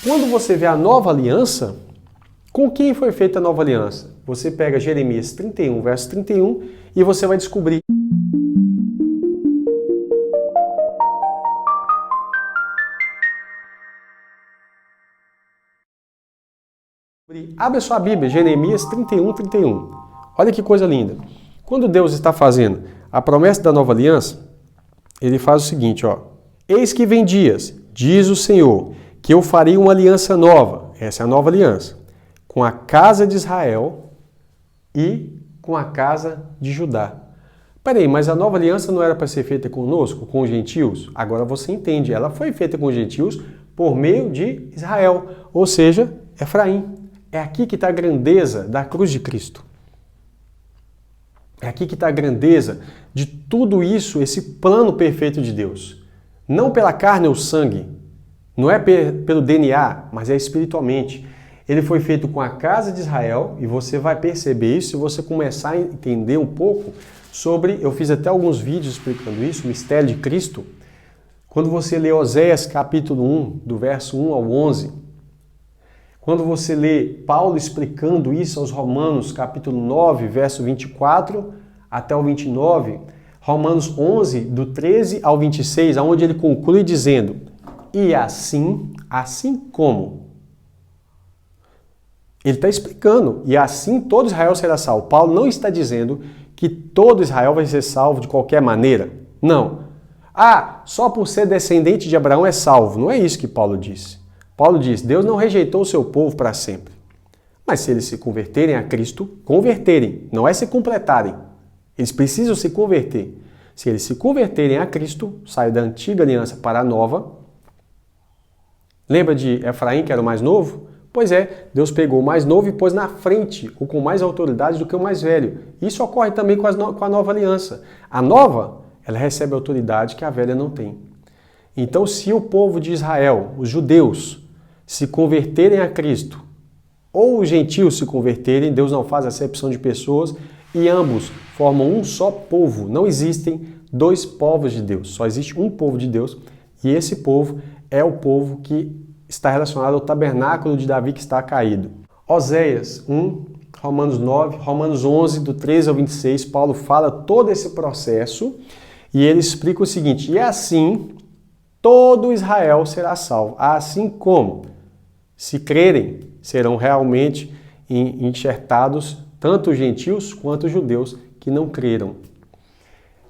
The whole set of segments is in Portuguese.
Quando você vê a nova aliança, com quem foi feita a nova aliança? Você pega Jeremias 31, verso 31, e você vai descobrir. Abre a sua Bíblia, Jeremias 31, 31. Olha que coisa linda. Quando Deus está fazendo a promessa da nova aliança, ele faz o seguinte, ó. Eis que vem dias, diz o Senhor, que eu farei uma aliança nova. Essa é a nova aliança. Com a casa de Israel e com a casa de Judá. Peraí, mas a nova aliança não era para ser feita conosco, com os gentios? Agora você entende, ela foi feita com os gentios por meio de Israel, ou seja, Efraim. É aqui que está a grandeza da cruz de Cristo. É aqui que está a grandeza de tudo isso, esse plano perfeito de Deus. Não pela carne ou sangue, não é pelo DNA, mas é espiritualmente. Ele foi feito com a casa de Israel e você vai perceber isso se você começar a entender um pouco sobre, eu fiz até alguns vídeos explicando isso, o mistério de Cristo. Quando você lê Oséias capítulo 1, do verso 1 ao 11, quando você lê Paulo explicando isso aos Romanos, capítulo 9, verso 24 até o 29, Romanos 11, do 13 ao 26, onde ele conclui dizendo, e assim como. Ele está explicando, e assim todo Israel será salvo. Paulo não está dizendo que todo Israel vai ser salvo de qualquer maneira. Não. Só por ser descendente de Abraão é salvo. Não é isso que Paulo disse. Paulo diz, Deus não rejeitou o seu povo para sempre. Mas se eles se converterem a Cristo, converterem, não é se completarem. Eles precisam se converter. Se eles se converterem a Cristo, saem da antiga aliança para a nova. Lembra de Efraim, que era o mais novo? Pois é, Deus pegou o mais novo e pôs na frente, ou com mais autoridade do que o mais velho. Isso ocorre também com a nova aliança. A nova, ela recebe autoridade que a velha não tem. Então, se o povo de Israel, os judeus, se converterem a Cristo, ou os gentios se converterem, Deus não faz acepção de pessoas, e ambos formam um só povo. Não existem dois povos de Deus, só existe um povo de Deus, e esse povo é o povo que está relacionado ao tabernáculo de Davi que está caído. Oséias 1, Romanos 9, Romanos 11, do 13 ao 26, Paulo fala todo esse processo, e ele explica o seguinte, e assim todo Israel será salvo, assim como, se crerem, serão realmente enxertados tanto os gentios quanto os judeus que não creram.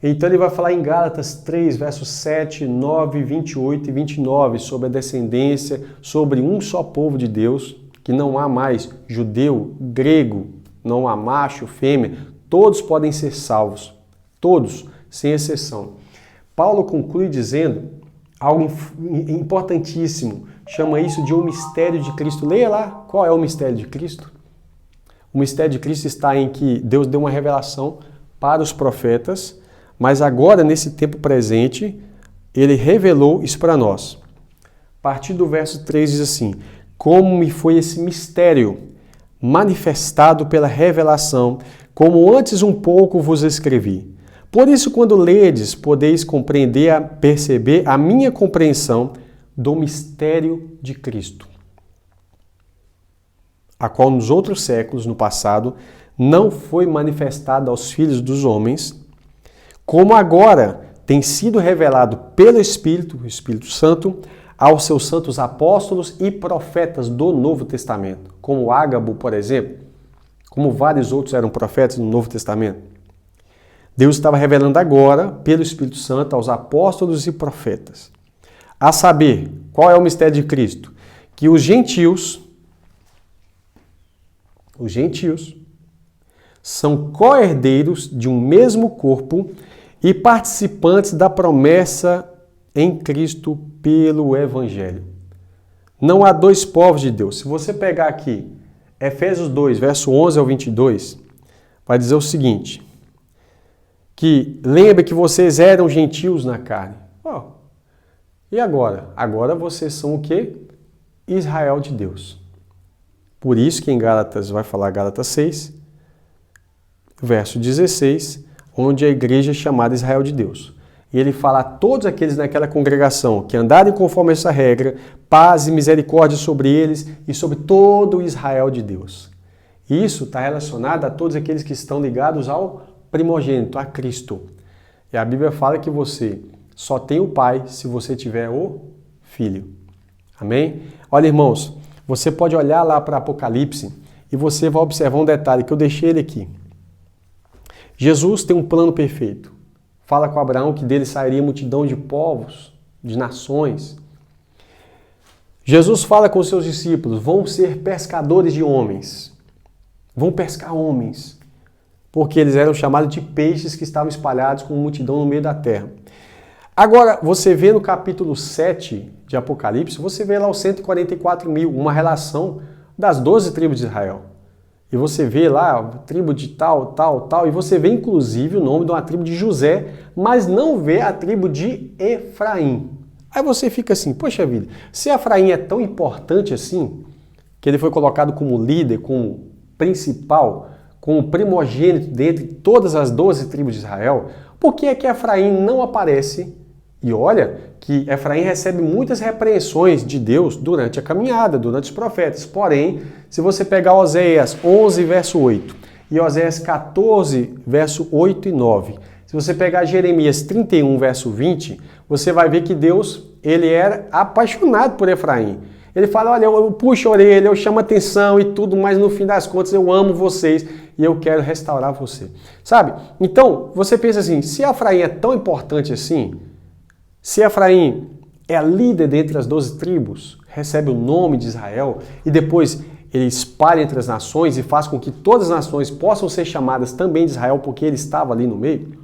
Então ele vai falar em Gálatas 3, versos 7, 9, 28 e 29 sobre a descendência, sobre um só povo de Deus, que não há mais judeu, grego, não há macho, fêmea, todos podem ser salvos, todos, sem exceção. Paulo conclui dizendo algo importantíssimo, chama isso de o mistério de Cristo. Leia lá, qual é o mistério de Cristo? O mistério de Cristo está em que Deus deu uma revelação para os profetas, mas agora, nesse tempo presente, ele revelou isso para nós. A partir do verso 3 diz assim, como me foi esse mistério manifestado pela revelação, como antes um pouco vos escrevi. Por isso, quando ledes, podeis compreender, perceber a minha compreensão do mistério de Cristo, a qual nos outros séculos, no passado, não foi manifestada aos filhos dos homens, como agora tem sido revelado pelo Espírito, o Espírito Santo, aos seus santos apóstolos e profetas do Novo Testamento, como Ágabo, por exemplo, como vários outros eram profetas no Novo Testamento. Deus estava revelando agora, pelo Espírito Santo, aos apóstolos e profetas. A saber, qual é o mistério de Cristo? Que os gentios são co-herdeiros de um mesmo corpo e participantes da promessa em Cristo pelo Evangelho. Não há dois povos de Deus. Se você pegar aqui Efésios 2, verso 11 ao 22, vai dizer o seguinte, que lembra que vocês eram gentios na carne. E agora? Agora vocês são o quê? Israel de Deus. Por isso que em Gálatas, vai falar Gálatas 6, verso 16, onde a igreja é chamada Israel de Deus. E ele fala a todos aqueles naquela congregação que andarem conforme essa regra, paz e misericórdia sobre eles e sobre todo o Israel de Deus. Isso está relacionado a todos aqueles que estão ligados ao primogênito, a Cristo. E a Bíblia fala que você só tem o Pai se você tiver o Filho. Amém? Olha, irmãos, você pode olhar lá para Apocalipse e você vai observar um detalhe que eu deixei ele aqui. Jesus tem um plano perfeito. Fala com Abraão que dele sairia multidão de povos, de nações. Jesus fala com os seus discípulos, vão ser pescadores de homens. Vão pescar homens. Porque eles eram chamados de peixes que estavam espalhados com multidão no meio da terra. Agora, você vê no capítulo 7 de Apocalipse, você vê lá os 144 mil, uma relação das 12 tribos de Israel. E você vê lá a tribo de tal, e você vê inclusive o nome de uma tribo de José, mas não vê a tribo de Efraim. Aí você fica assim, poxa vida, se Efraim é tão importante assim, que ele foi colocado como líder, como principal, como primogênito dentre todas as 12 tribos de Israel, por que é que Efraim não aparece? E olha que Efraim recebe muitas repreensões de Deus durante a caminhada, durante os profetas. Porém, se você pegar Oséias 11, verso 8 e Oséias 14, verso 8 e 9, se você pegar Jeremias 31, verso 20, você vai ver que Deus, ele era apaixonado por Efraim. Ele fala, olha, eu puxo a orelha, eu chamo atenção e tudo, mas no fim das contas eu amo vocês e eu quero restaurar você. Sabe? Então, você pensa assim, se Efraim é tão importante assim, se Efraim é a líder dentre as 12 tribos, recebe o nome de Israel e depois ele espalha entre as nações e faz com que todas as nações possam ser chamadas também de Israel porque ele estava ali no meio,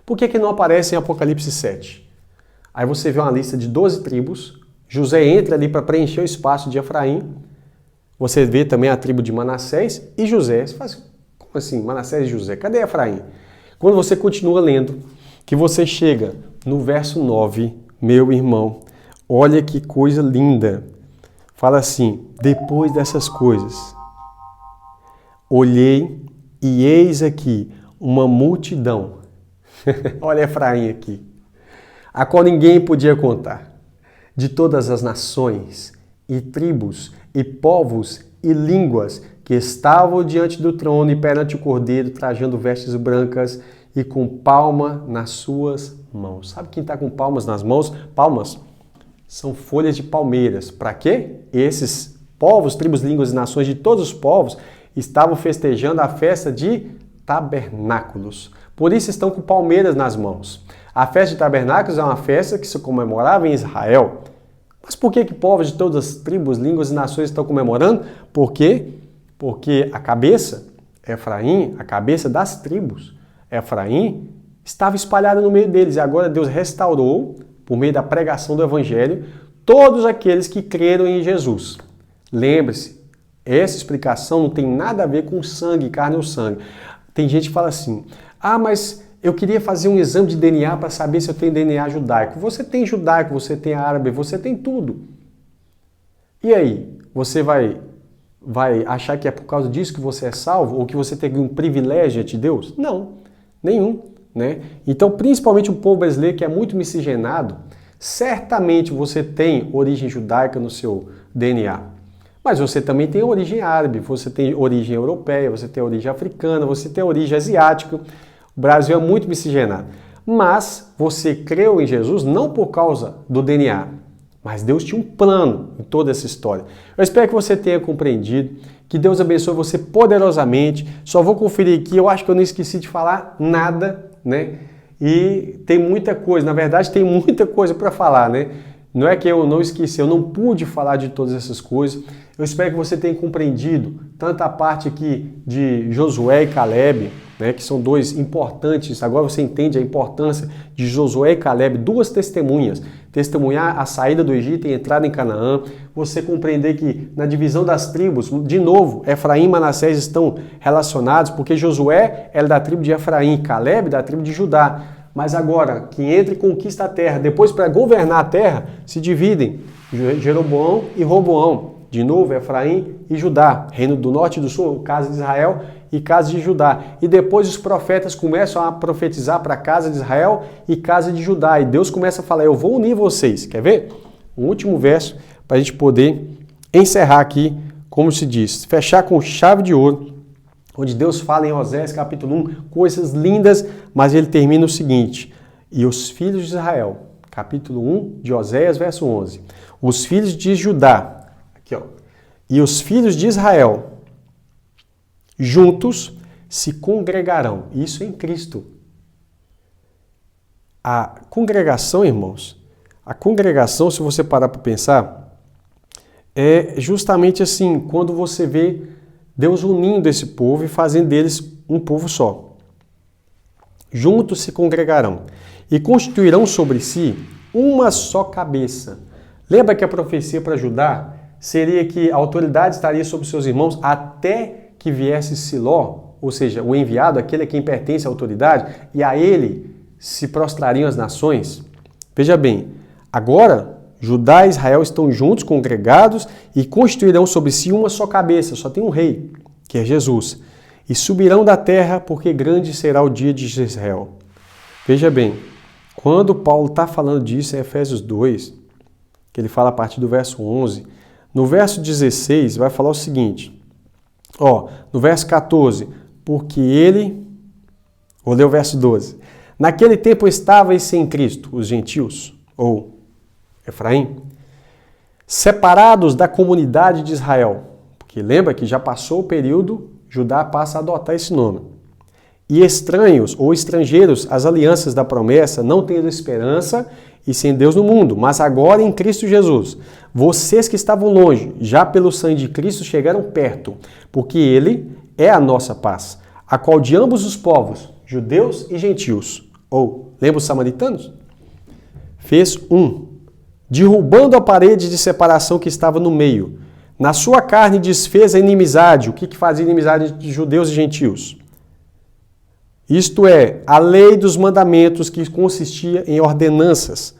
por que não aparece em Apocalipse 7? Aí você vê uma lista de 12 tribos, José entra ali para preencher o espaço de Efraim, você vê também a tribo de Manassés e José. Você faz, como assim, Manassés e José? Cadê Efraim? Quando você continua lendo, que você chega no verso 9, meu irmão, olha que coisa linda. Fala assim, depois dessas coisas, olhei e eis aqui uma multidão. Olha Efraim aqui, a qual ninguém podia contar, de todas as nações e tribos e povos e línguas que estavam diante do trono e perante o Cordeiro, trajando vestes brancas e com palma nas suas mãos. Sabe quem está com palmas nas mãos? Palmas são folhas de palmeiras. Para quê? Esses povos, tribos, línguas e nações de todos os povos estavam festejando a festa de tabernáculos. Por isso estão com palmeiras nas mãos. A festa de tabernáculos é uma festa que se comemorava em Israel. Mas por que povos de todas as tribos, línguas e nações estão comemorando? Por quê? Porque a cabeça, Efraim, a cabeça das tribos, Efraim, estava espalhada no meio deles. E agora Deus restaurou, por meio da pregação do Evangelho, todos aqueles que creram em Jesus. Lembre-se, essa explicação não tem nada a ver com sangue, carne ou sangue. Tem gente que fala assim, mas eu queria fazer um exame de DNA para saber se eu tenho DNA judaico. Você tem judaico, você tem árabe, você tem tudo. E aí, você vai achar que é por causa disso que você é salvo? Ou que você tem um privilégio de Deus? Não, nenhum. Né? Então, principalmente o povo brasileiro, que é muito miscigenado, certamente você tem origem judaica no seu DNA. Mas você também tem origem árabe, você tem origem europeia, você tem origem africana, você tem origem asiática. O Brasil é muito miscigenado. Mas você creu em Jesus não por causa do DNA, mas Deus tinha um plano em toda essa história. Eu espero que você tenha compreendido, que Deus abençoe você poderosamente. Só vou conferir aqui, eu acho que eu não esqueci de falar nada, né? E tem muita coisa, na verdade tem muita coisa para falar, né? Não é que eu não esqueci, eu não pude falar de todas essas coisas. Eu espero que você tenha compreendido tanto a parte aqui de Josué e Caleb, né, que são dois importantes. Agora você entende a importância de Josué e Caleb, duas testemunhas. Testemunhar a saída do Egito e a entrada em Canaã. Você compreender que na divisão das tribos, de novo, Efraim e Manassés estão relacionados, porque Josué é da tribo de Efraim, Caleb da tribo de Judá. Mas agora, que entra e conquista a terra, depois para governar a terra, se dividem Jeroboão e Roboão. De novo, Efraim e Judá, reino do norte e do sul, casa de Israel e casa de Judá. E depois os profetas começam a profetizar para a casa de Israel e casa de Judá. E Deus começa a falar, eu vou unir vocês. Quer ver? Um último verso para a gente poder encerrar aqui, como se diz, fechar com chave de ouro, onde Deus fala em Oséias capítulo 1, coisas lindas, mas ele termina o seguinte, e os filhos de Israel, capítulo 1 de Oséias, verso 11, os filhos de Judá, aqui ó, e os filhos de Israel, juntos se congregarão, isso em Cristo. A congregação, irmãos, a congregação, se você parar para pensar, é justamente assim, quando você vê Deus unindo esse povo e fazendo deles um povo só. Juntos se congregarão e constituirão sobre si uma só cabeça. Lembra que a profecia para Judá seria que a autoridade estaria sobre seus irmãos até que viesse Siló, ou seja, o enviado, aquele a quem pertence a autoridade, e a ele se prostrariam as nações? Veja bem, agora Judá e Israel estão juntos, congregados, e constituirão sobre si uma só cabeça, só tem um rei, que é Jesus. E subirão da terra, porque grande será o dia de Israel. Veja bem, quando Paulo está falando disso em Efésios 2, que ele fala a partir do verso 11, no verso 16 vai falar o seguinte, no verso 14, porque ele, vou ler o verso 12, naquele tempo estáveis sem Cristo, os gentios, ou Efraim, separados da comunidade de Israel, porque lembra que já passou o período, Judá passa a adotar esse nome, e estranhos ou estrangeiros às alianças da promessa, não tendo esperança e sem Deus no mundo, mas agora em Cristo Jesus. Vocês que estavam longe, já pelo sangue de Cristo chegaram perto, porque Ele é a nossa paz, a qual de ambos os povos, judeus e gentios, ou lembra os samaritanos? Fez derrubando a parede de separação que estava no meio. Na sua carne desfez a inimizade. O que fazia inimizade de judeus e gentios? Isto é, a lei dos mandamentos que consistia em ordenanças,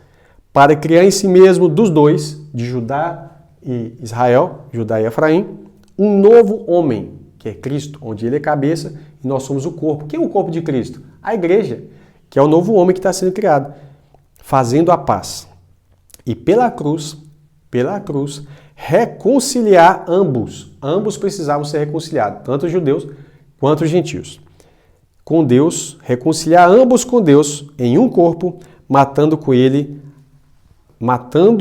para criar em si mesmo dos dois, de Judá e Israel, Judá e Efraim, um novo homem, que é Cristo, onde ele é cabeça e nós somos o corpo. Quem é o corpo de Cristo? A igreja, que é o novo homem que está sendo criado, fazendo a paz. E pela cruz, reconciliar ambos. Ambos precisavam ser reconciliados, tanto os judeus quanto os gentios. Com Deus, reconciliar ambos com Deus em um corpo, matando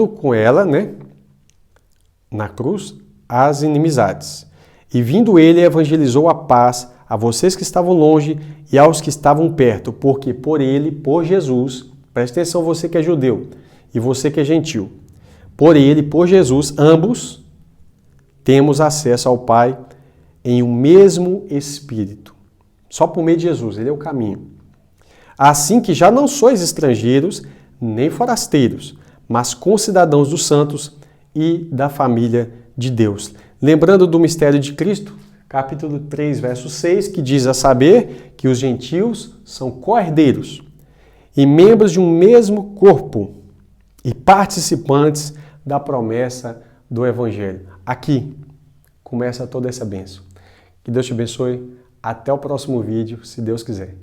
com ela, na cruz, as inimizades. E vindo ele, evangelizou a paz a vocês que estavam longe e aos que estavam perto, porque por ele, por Jesus, preste atenção você que é judeu, e você que é gentil. Por ele, por Jesus, ambos temos acesso ao Pai em um mesmo Espírito. Só por meio de Jesus, ele é o caminho. Assim que já não sois estrangeiros, nem forasteiros, mas concidadãos dos santos e da família de Deus. Lembrando do mistério de Cristo, capítulo 3, verso 6, que diz a saber que os gentios são co-herdeiros e membros de um mesmo corpo, e participantes da promessa do Evangelho. Aqui começa toda essa bênção. Que Deus te abençoe. Até o próximo vídeo, se Deus quiser.